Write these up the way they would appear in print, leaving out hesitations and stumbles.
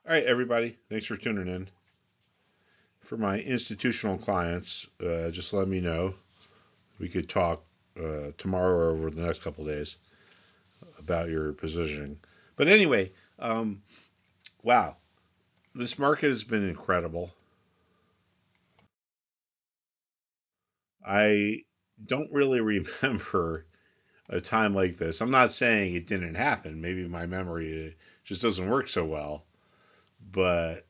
All right, everybody. Thanks for tuning in. For my institutional clients, just let me know. We could talk tomorrow or over the next couple of days about your positioning. But anyway, um, wow, this market has been incredible. I don't really remember a time like this. I'm not saying it didn't happen. Maybe my memory just doesn't work so well. But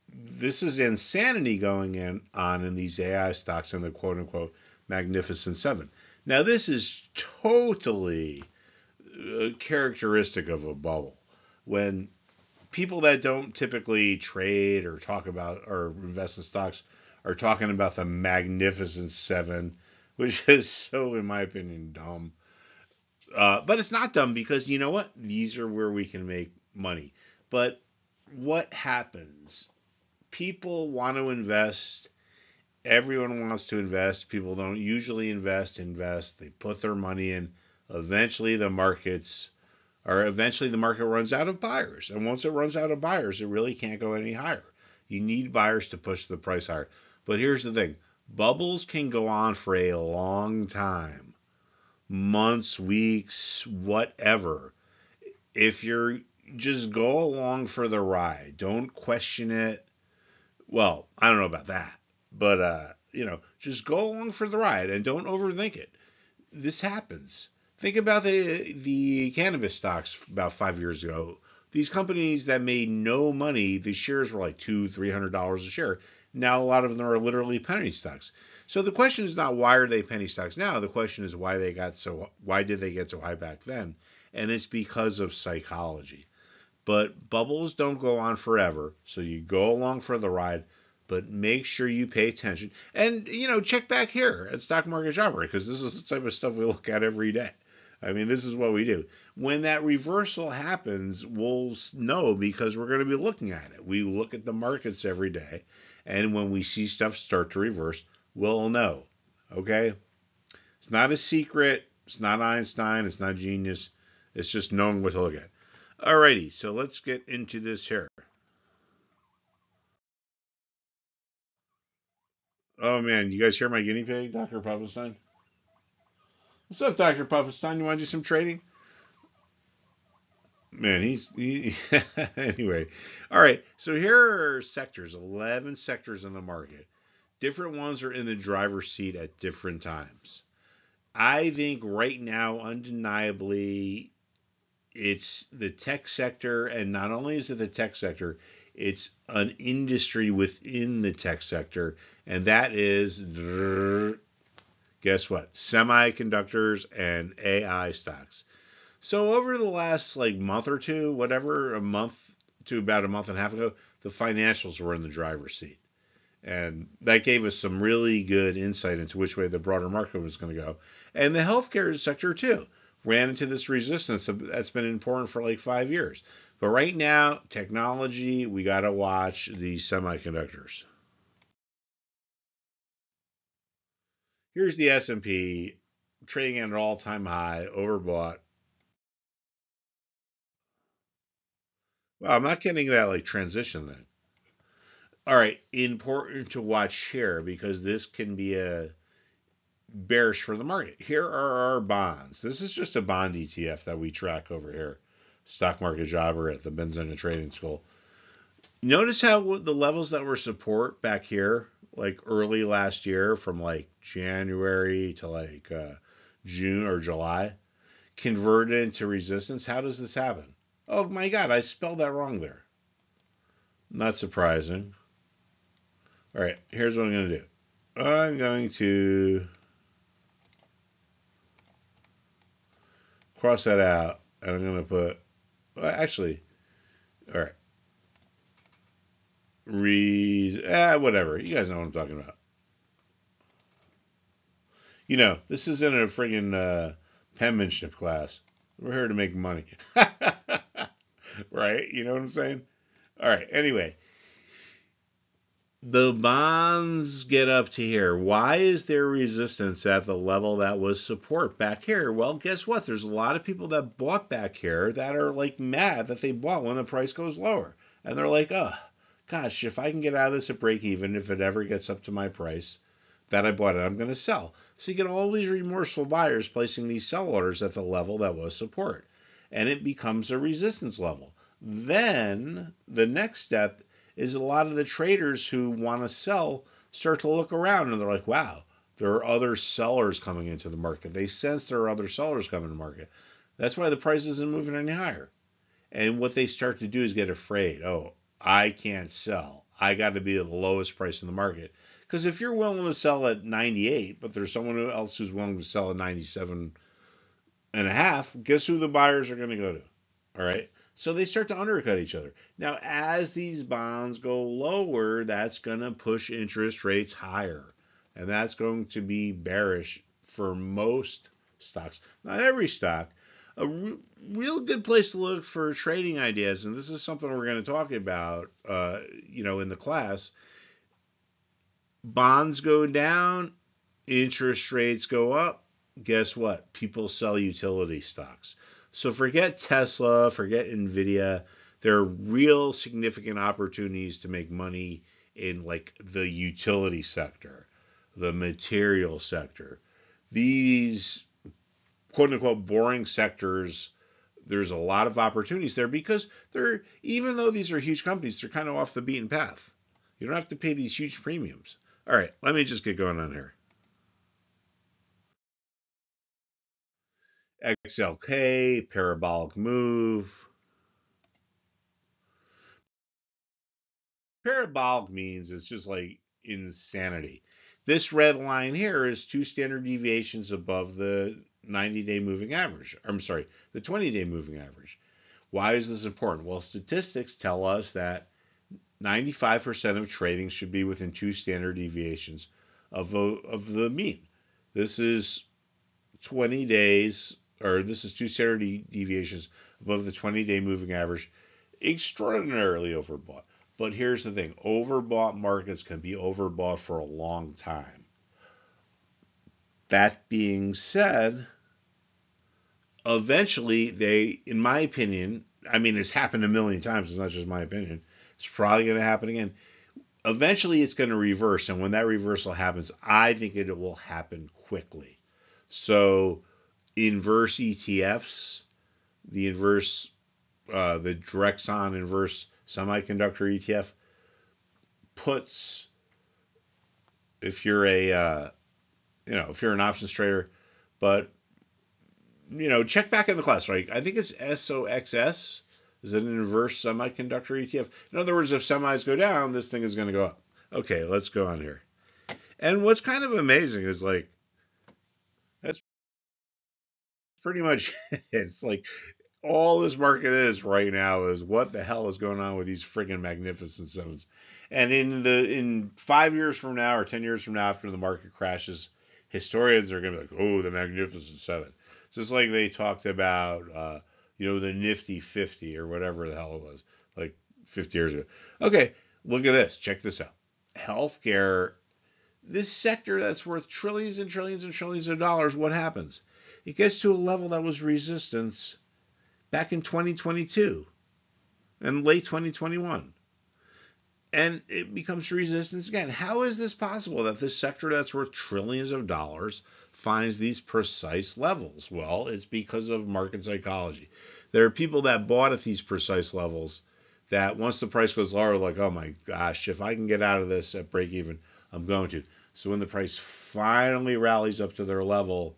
this is insanity going on in these AI stocks in the quote unquote Magnificent Seven. Now, this is totally characteristic of a bubble. When people that don't typically trade or talk about or invest in stocks are talking about the Magnificent Seven, which is so, in my opinion, dumb. But it's not dumb because you know what? These are where we can make money. But what happens? People want to invest. Everyone wants to invest. People don't usually invest. They put their money in. Eventually the market runs out of buyers. And once it runs out of buyers, it really can't go any higher. You need buyers to push the price higher. But here's the thing. Bubbles can go on for a long time. Months, weeks, whatever. If you're just go along for the ride, don't question it. Well, I don't know about that, but just go along for the ride and don't overthink it. This happens. Think about the cannabis stocks about 5 years ago. These companies that made no money, the shares were like $200-300 a share. Now a lot of them are literally penny stocks. So the question is not why are they penny stocks now. The question is why did they get so high back then? And it's because of psychology. But bubbles don't go on forever, so you go along for the ride, but make sure you pay attention. And, check back here at Stock Market Jobber, because this is the type of stuff we look at every day. I mean, this is what we do. When that reversal happens, we'll know because we're going to be looking at it. We look at the markets every day, and when we see stuff start to reverse, we'll know. Okay? It's not a secret. It's not Einstein. It's not genius. It's just knowing what to look at. Alrighty, so let's get into this here. Oh man, you guys hear my guinea pig, Dr. Puffelstein? What's up, Dr. Puffelstein? You want to do some trading? Man, anyway. All right, so here are sectors, 11 sectors in the market. Different ones are in the driver's seat at different times. I think right now, undeniably, it's the tech sector, and not only is it the tech sector, it's an industry within the tech sector, and that is, guess what? Semiconductors and AI stocks. So over the last like month or two, whatever, a month to about a month and a half ago, the financials were in the driver's seat. And that gave us some really good insight into which way the broader market was going to go. And the healthcare sector, too, ran into this resistance that's been important for like 5 years. But right now, technology, we got to watch the semiconductors. Here's the S&P trading at an all-time high, overbought. Well, I'm not getting that like transition thing. All right, important to watch here because this can be a bearish for the market. Here are our bonds. This is just a bond ETF that we track over here. Stock Market Jobber at the Benzina Trading School. Notice how the levels that were support back here, like early last year, from like January to like June or July, converted into resistance. How does this happen? Oh my God, I spelled that wrong there. Not surprising. All right, here's what I'm going to do. I'm going to cross that out, and I'm going to put, well, actually, all right, whatever. You guys know what I'm talking about. This isn't a friggin' penmanship class. We're here to make money. Right? You know what I'm saying? All right, anyway, the bonds get up to here. Why is there resistance at the level that was support back here? Well, guess what? There's a lot of people that bought back here that are like mad that they bought when the price goes lower. And they're like, oh, gosh, if I can get out of this at break even, if it ever gets up to my price that I bought it, I'm going to sell. So you get all these remorseful buyers placing these sell orders at the level that was support. And it becomes a resistance level. Then the next step is a lot of the traders who want to sell start to look around and they're like, wow, there are other sellers coming into the market. They sense there are other sellers coming to the market. That's why the price isn't moving any higher. And what they start to do is get afraid. Oh, I can't sell. I got to be at the lowest price in the market. Because if you're willing to sell at 98, but there's someone else who's willing to sell at 97 and a half, guess who the buyers are going to go to? All right. So they start to undercut each other. Now, as these bonds go lower, that's going to push interest rates higher. And that's going to be bearish for most stocks. Not every stock. Real good place to look for trading ideas, and this is something we're going to talk about, in the class. Bonds go down, interest rates go up. Guess what? People sell utility stocks. So forget Tesla, forget Nvidia. There are real significant opportunities to make money in like the utility sector, the material sector. These quote unquote boring sectors, there's a lot of opportunities there because they're, even though these are huge companies, they're kind of off the beaten path. You don't have to pay these huge premiums. All right, let me just get going on here. XLK, parabolic move. Parabolic means it's just like insanity. This red line here is 2 standard deviations above the 90-day moving average. I'm sorry, the 20-day moving average. Why is this important? Well, statistics tell us that 95% of trading should be within 2 standard deviations of the mean. This is 20 days, or this is 2 standard deviations above the 20-day moving average. Extraordinarily overbought. But here's the thing, overbought markets can be overbought for a long time. That being said, eventually they, in my opinion, I mean, it's happened a million times, it's not just my opinion, it's probably going to happen again. Eventually it's going to reverse, and when that reversal happens, I think it will happen quickly. So inverse ETFs, the Drexon inverse semiconductor ETF puts, if you're if you're an options trader, but check back in the class, right? I think it's SOXS is an inverse semiconductor ETF. In other words, if semis go down, this thing is going to go up. Okay, let's go on here. And what's kind of amazing is like, that's pretty much it. It's like all this market is right now is what the hell is going on with these friggin' magnificent sevens. And in 5 years from now or 10 years from now, after the market crashes, historians are going to be like, oh, the magnificent seven. Just like they talked about, the Nifty 50 or whatever the hell it was, like 50 years ago. Okay, look at this. Check this out. Healthcare, this sector that's worth trillions and trillions and trillions of dollars, what happens? It gets to a level that was resistance back in 2022 and late 2021. And it becomes resistance again. How is this possible that this sector that's worth trillions of dollars finds these precise levels? Well, it's because of market psychology. There are people that bought at these precise levels that once the price goes lower, like, oh my gosh, if I can get out of this at break even, I'm going to. So when the price finally rallies up to their level,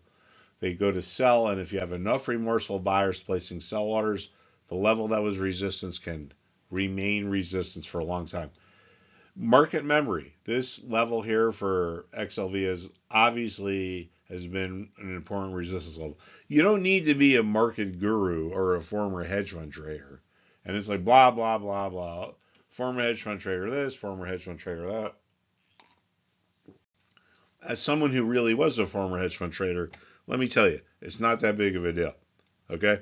they go to sell, and if you have enough remorseful buyers placing sell orders, the level that was resistance can remain resistance for a long time. Market memory. This level here for XLV has been an important resistance level. You don't need to be a market guru or a former hedge fund trader. And it's like blah, blah, blah, blah. Former hedge fund trader this, former hedge fund trader that. As someone who really was a former hedge fund trader, let me tell you, it's not that big of a deal. Okay?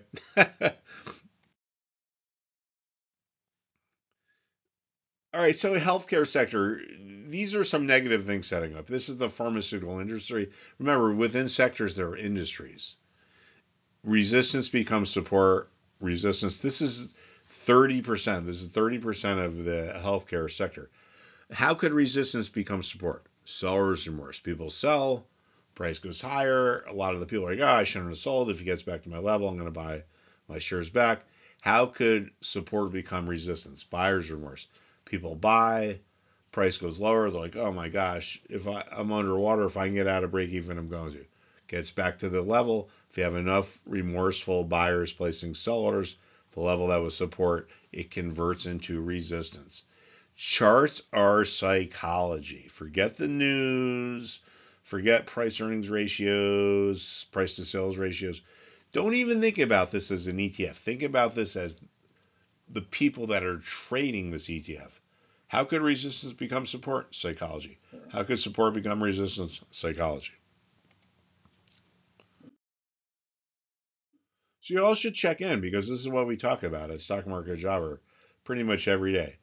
All right, so healthcare sector, these are some negative things setting up. This is the pharmaceutical industry. Remember, within sectors, there are industries. Resistance becomes support. Resistance. This is 30%. This is 30% of the healthcare sector. How could resistance become support? Seller's remorse. People sell, price goes higher. A lot of the people are like, oh, I shouldn't have sold. If it gets back to my level, I'm going to buy my shares back. How could support become resistance? Buyer's remorse. People buy, price goes lower. They're like, oh my gosh, if I'm underwater, if I can get out of break even, I'm going to. Gets back to the level. If you have enough remorseful buyers placing sell orders, the level that was support, it converts into resistance. Charts are psychology. Forget the news. Forget price earnings ratios, price to sales ratios. Don't even think about this as an ETF. Think about this as the people that are trading this ETF. How could resistance become support? Psychology. How could support become resistance? Psychology. So you all should check in because this is what we talk about at Stock Market Jobber pretty much every day.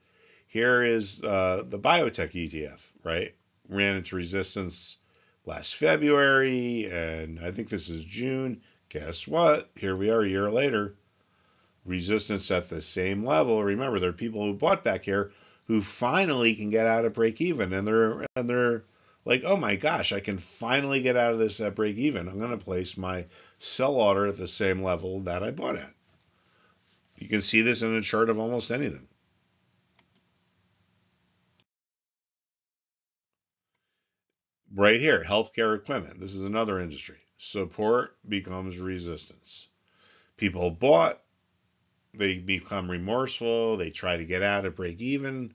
Here is the biotech ETF, right? Ran into resistance last February, and I think this is June. Guess what? Here we are a year later. Resistance at the same level. Remember, there are people who bought back here who finally can get out of break even, and they're like, oh my gosh, I can finally get out of this at break even. I'm going to place my sell order at the same level that I bought at. You can see this in a chart of almost anything. Right here, healthcare equipment. This is another industry. Support becomes resistance. People bought, they become remorseful, they try to get out at break even.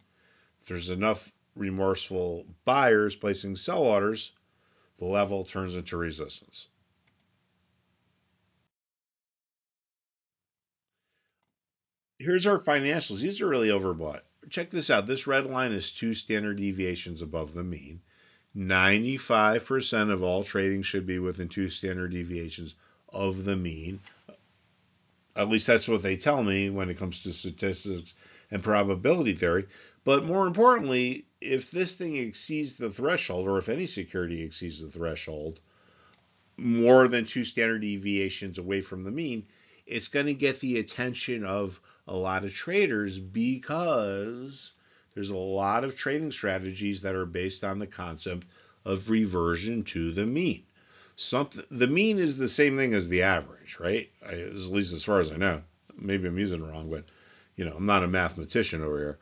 If there's enough remorseful buyers placing sell orders, the level turns into resistance. Here's our financials. These are really overbought. Check this out. This red line is 2 standard deviations above the mean. 95% of all trading should be within 2 standard deviations of the mean. At least that's what they tell me when it comes to statistics and probability theory. But more importantly, if this thing exceeds the threshold, or if any security exceeds the threshold, more than 2 standard deviations away from the mean, it's going to get the attention of a lot of traders because there's a lot of trading strategies that are based on the concept of reversion to the mean. The mean is the same thing as the average, right? At least as far as I know. Maybe I'm using it wrong, but I'm not a mathematician over here.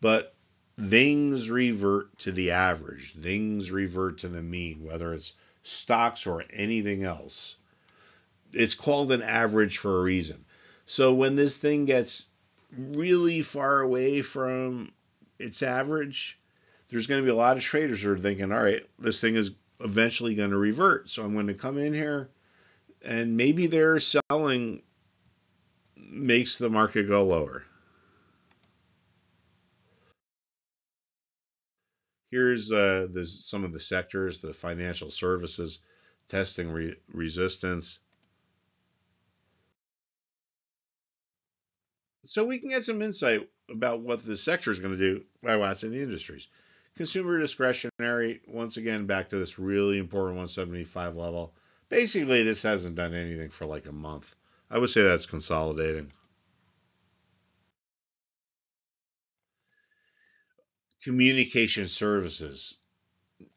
But things revert to the average. Things revert to the mean, whether it's stocks or anything else. It's called an average for a reason. So when this thing gets really far away from its average, there's going to be a lot of traders who are thinking, all right, this thing is eventually going to revert. So I'm going to come in here, and maybe their selling makes the market go lower. Here's some of the sectors: the financial services, testing resistance. So we can get some insight about what the sector is going to do by watching the industries. Consumer discretionary, once again, back to this really important 175 level. Basically, this hasn't done anything for like a month. I would say that's consolidating. Communication services.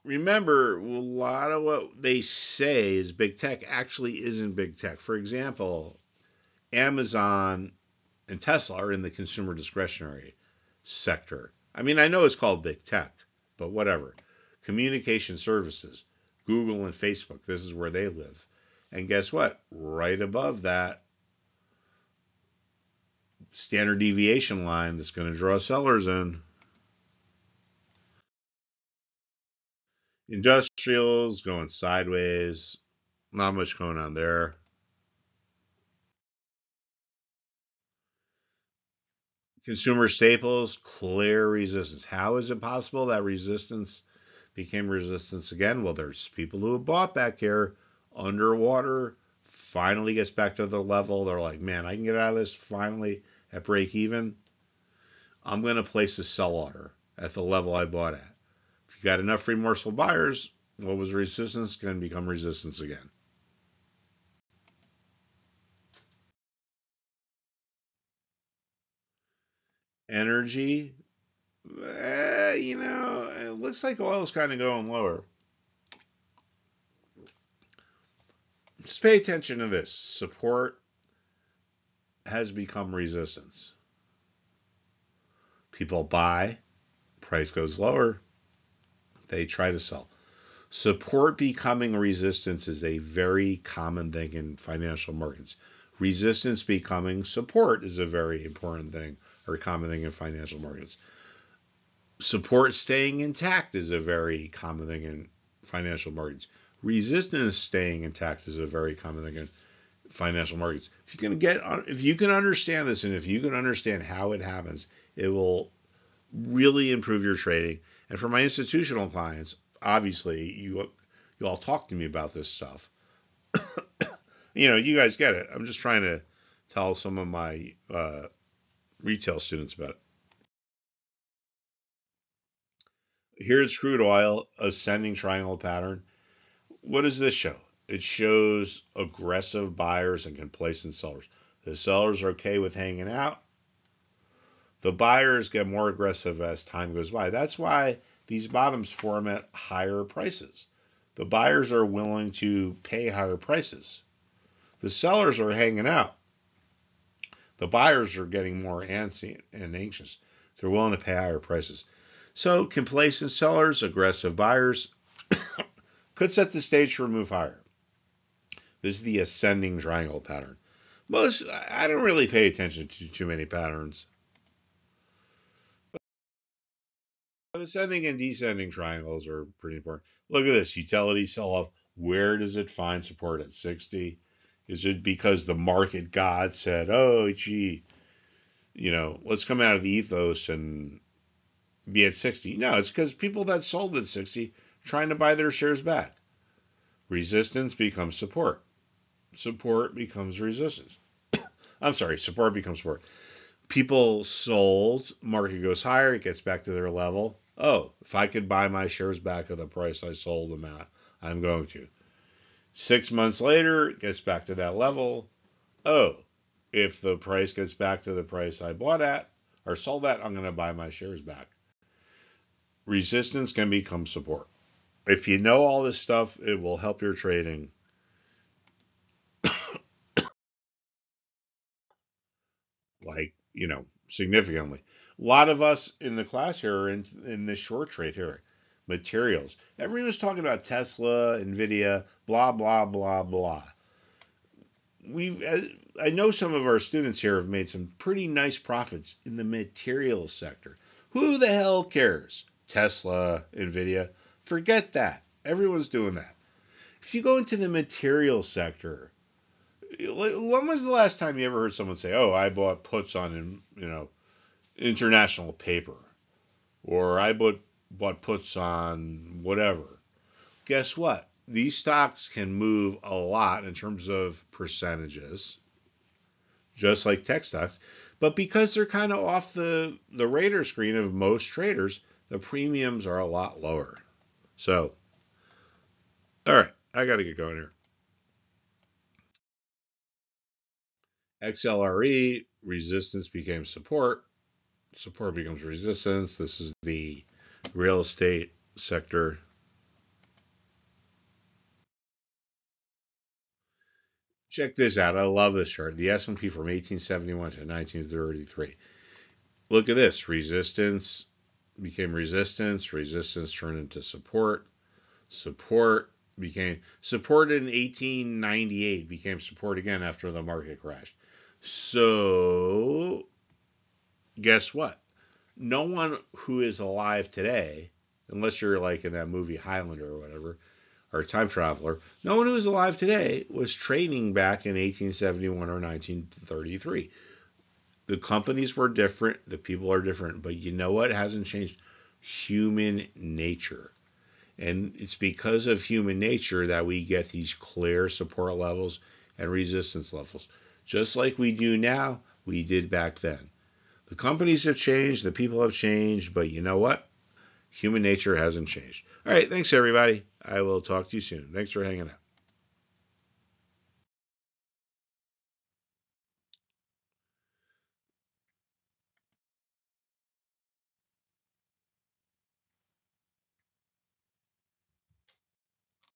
Remember, a lot of what they say is big tech actually isn't big tech. For example, Amazon and Tesla are in the consumer discretionary sector. I mean, I know it's called big tech, but whatever. Communication services, Google and Facebook, this is where they live. And guess what? Right above that standard deviation line that's going to draw sellers in. Industrials going sideways. Not much going on there. Consumer staples, clear resistance. How is it possible that resistance became resistance again? Well, there's people who have bought back here underwater, finally gets back to the level. They're like, man, I can get out of this finally at break even. I'm going to place a sell order at the level I bought at. If you got enough remorseful buyers, what was resistance going to become resistance again. Energy, it looks like oil's kind of going lower. Just pay attention to this. Support has become resistance. People buy, price goes lower, they try to sell. Support becoming resistance is a very common thing in financial markets. Resistance becoming support is a very important thing or common thing in financial markets. Support staying intact is a very common thing in financial markets. Resistance staying intact is a very common thing in financial markets. If you can understand this, and if you can understand how it happens, it will really improve your trading. And for my institutional clients, obviously you all talk to me about this stuff. You guys get it. I'm just trying to tell some of my retail students about it. Here's crude oil, ascending triangle pattern. What does this show? It shows aggressive buyers and complacent sellers. The sellers are okay with hanging out. The buyers get more aggressive as time goes by. That's why these bottoms form at higher prices. The buyers are willing to pay higher prices. The sellers are hanging out. The buyers are getting more antsy and anxious. They're willing to pay higher prices. So complacent sellers, aggressive buyers could set the stage for a move higher. This is the ascending triangle pattern. I don't really pay attention to too many patterns. But ascending and descending triangles are pretty important. Look at this, utility sell-off. Where does it find support at 60? Is it because the market god said, oh, gee, let's come out of the ethos and be at 60? No, it's because people that sold at 60 are trying to buy their shares back. Resistance becomes support. Support becomes resistance. I'm sorry, support becomes support. People sold, market goes higher, it gets back to their level. Oh, if I could buy my shares back at the price I sold them at, I'm going to. 6 months later, it gets back to that level. Oh, if the price gets back to the price I bought at or sold at, I'm going to buy my shares back. Resistance can become support. If you know all this stuff, it will help your trading. Significantly. A lot of us in the class here are in this short trade here. Materials. Everyone was talking about Tesla, Nvidia, blah, blah, blah, blah. I know some of our students here have made some pretty nice profits in the materials sector. Who the hell cares? Tesla, Nvidia. Forget that. Everyone's doing that. If you go into the materials sector, when was the last time you ever heard someone say, oh, I bought puts on, international paper, or I bought puts on whatever? Guess what? These stocks can move a lot in terms of percentages, just like tech stocks. But because they're kind of off the radar screen of most traders, the premiums are a lot lower. So, all right, I got to get going here. XLRE, resistance became support. Support becomes resistance. This is the real estate sector. Check this out. I love this chart. The S&P from 1871 to 1933. Look at this. Resistance became resistance. Resistance turned into support. Support became support in 1898. Became support again after the market crashed. So, guess what? No one who is alive today, unless you're like in that movie Highlander or whatever, or Time Traveler, no one who is alive today was trading back in 1871 or 1933. The companies were different, the people are different, but you know what hasn't changed? Human nature. And it's because of human nature that we get these clear support levels and resistance levels. Just like we do now, we did back then. The companies have changed, the people have changed, but you know what? Human nature hasn't changed. All right, thanks everybody. I will talk to you soon. Thanks for hanging out.